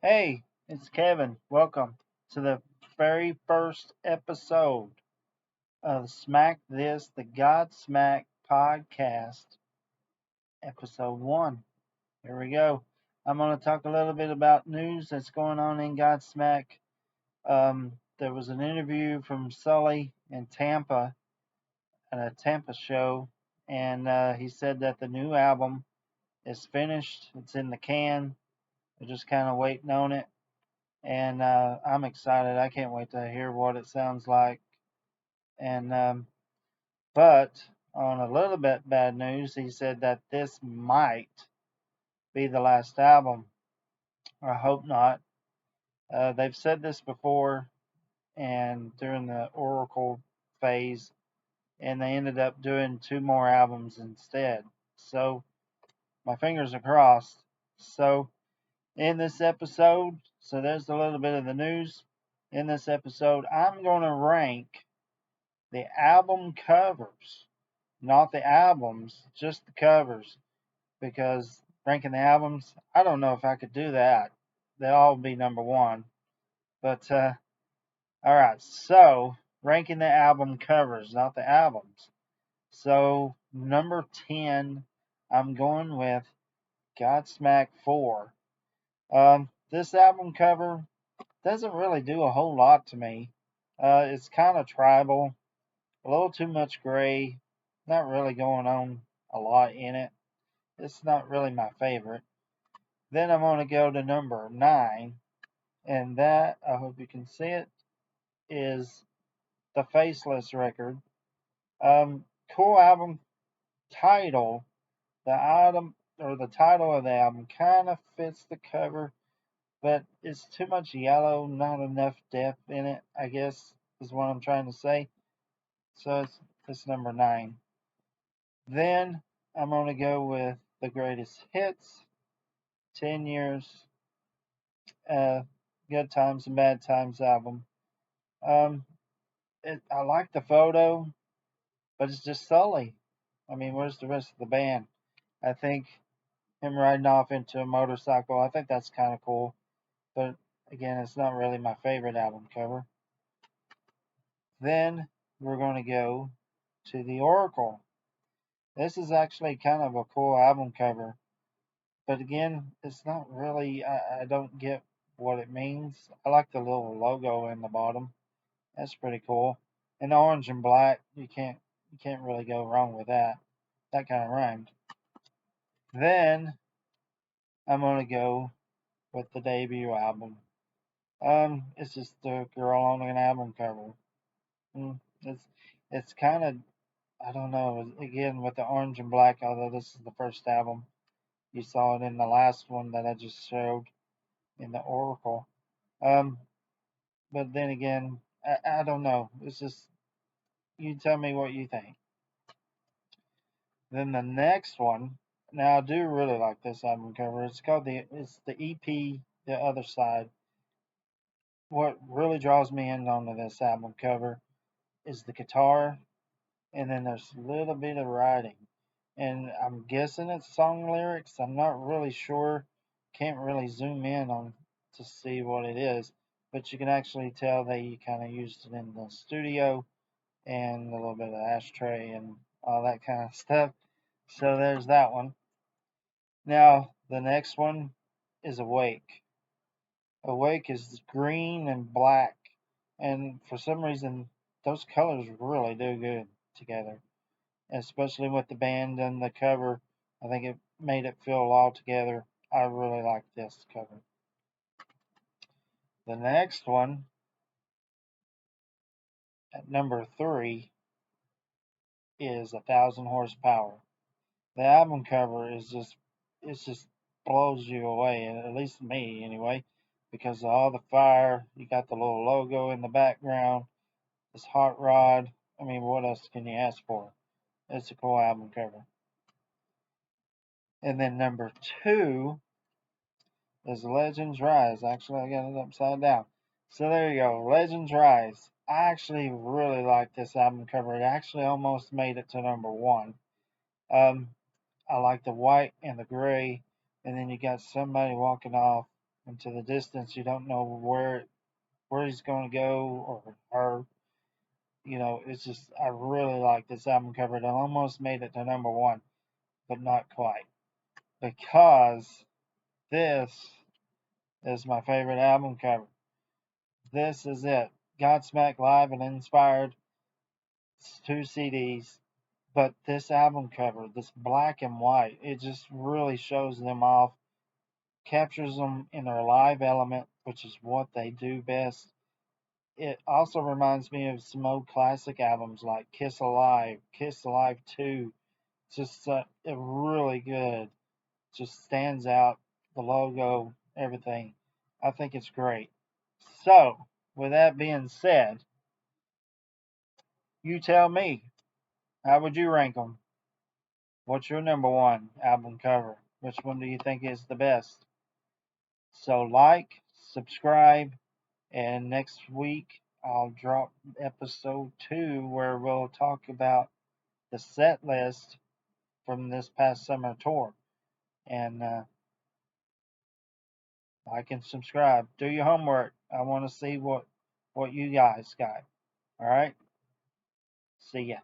Hey, it's Kevin. Welcome to the very first episode of Smack This, the Godsmack podcast, episode 1. Here we go. I'm going to talk a little bit about news that's going on in Godsmack. There was an interview from Sully in Tampa at a Tampa show, and he said that the new album is finished. It's in the can. They're just kind of waiting on it. And I'm excited. I can't wait to hear what it sounds like. And but on a little bit bad news, he said that this might be the last album. I hope not. They've said this before, and during the Oracle phase, and they ended up doing 2 more albums instead. So my fingers are crossed. So in this episode, so there's a little bit of the news. In this episode, I'm going to rank the album covers, not the albums, just the covers. Because ranking the albums, I don't know if I could do that. They'll all be number one. But all right, so ranking the album covers, not the albums. So number 10, I'm going with Godsmack 4. This album cover doesn't really do a whole lot to me. It's kind of tribal, a little too much gray, not really going on a lot in it. It's not really my favorite. Then I'm going to go to number 9, and that, I hope you can see it, is the Faceless record. Um, cool album title. The title of the album kind of fits the cover, but it's too much yellow, not enough depth in it, I guess, is what I'm trying to say. So it's number 9. Then I'm going to go with the greatest hits, 10 years, uh, good times and bad times album. Um, I like the photo, but it's just Sully. I mean, where's the rest of the band? I think him riding off into a motorcycle, I think that's kind of cool. But again, it's not really my favorite album cover. Then we're going to go to the Oracle. This is actually kind of a cool album cover. But again, it's not really, I don't get what it means. I like the little logo in the bottom. That's pretty cool. And the orange and black, you can't really go wrong with that. That kind of rhymed. Then I'm gonna go with the debut album. It's just a girl on an album cover. It's kind of, I don't know. Again, with the orange and black, although this is the first album, you saw it in the last one that I just showed in the Oracle. Um, but then again, I don't know. It's just, you tell me what you think. Then the next one, now I do really like this album cover. It's the EP, The Other Side. What really draws me in onto this album cover is the guitar, and then there's a little bit of writing. And I'm guessing it's song lyrics. I'm not really sure. Can't really zoom in on to see what it is, but you can actually tell they kind of used it in the studio and a little bit of ashtray and all that kind of stuff. So there's that one. Now, the next one is Awake. Awake is green and black, and for some reason, those colors really do good together, especially with the band and the cover. I think it made it feel all together. I really like this cover. The next one, at number 3, is 1,000 Horsepower. The album cover is just blows you away, at least me anyway, because of all the fire. You got the little logo in the background, this hot rod. I mean, what else can you ask for? It's a cool album cover. And then number 2 is Legends Rise. Actually, I got it upside down. So there you go, Legends Rise. I actually really like this album cover. It actually almost made it to number 1. Um, I like the white and the gray, and then you got somebody walking off. into the distance. You don't know where he's going to go or her. It's just I really like this album cover. It almost made it to number one, but not quite because this is my favorite album cover. This is it. Godsmack Live and Inspired. It's two CDs. But this album cover, this black and white, it just really shows them off, captures them in their live element, which is what they do best. It also reminds me of some old classic albums like Kiss Alive 2. Just really good. Just stands out. The logo, everything. I think it's great. So, with that being said, you tell me, how would you rank them? What's your number one album cover? Which one do you think is the best? So, like, subscribe, and next week I'll drop episode 2 where we'll talk about the set list from this past summer tour. And like and subscribe. Do your homework. I want to see what you guys got. All right. See ya.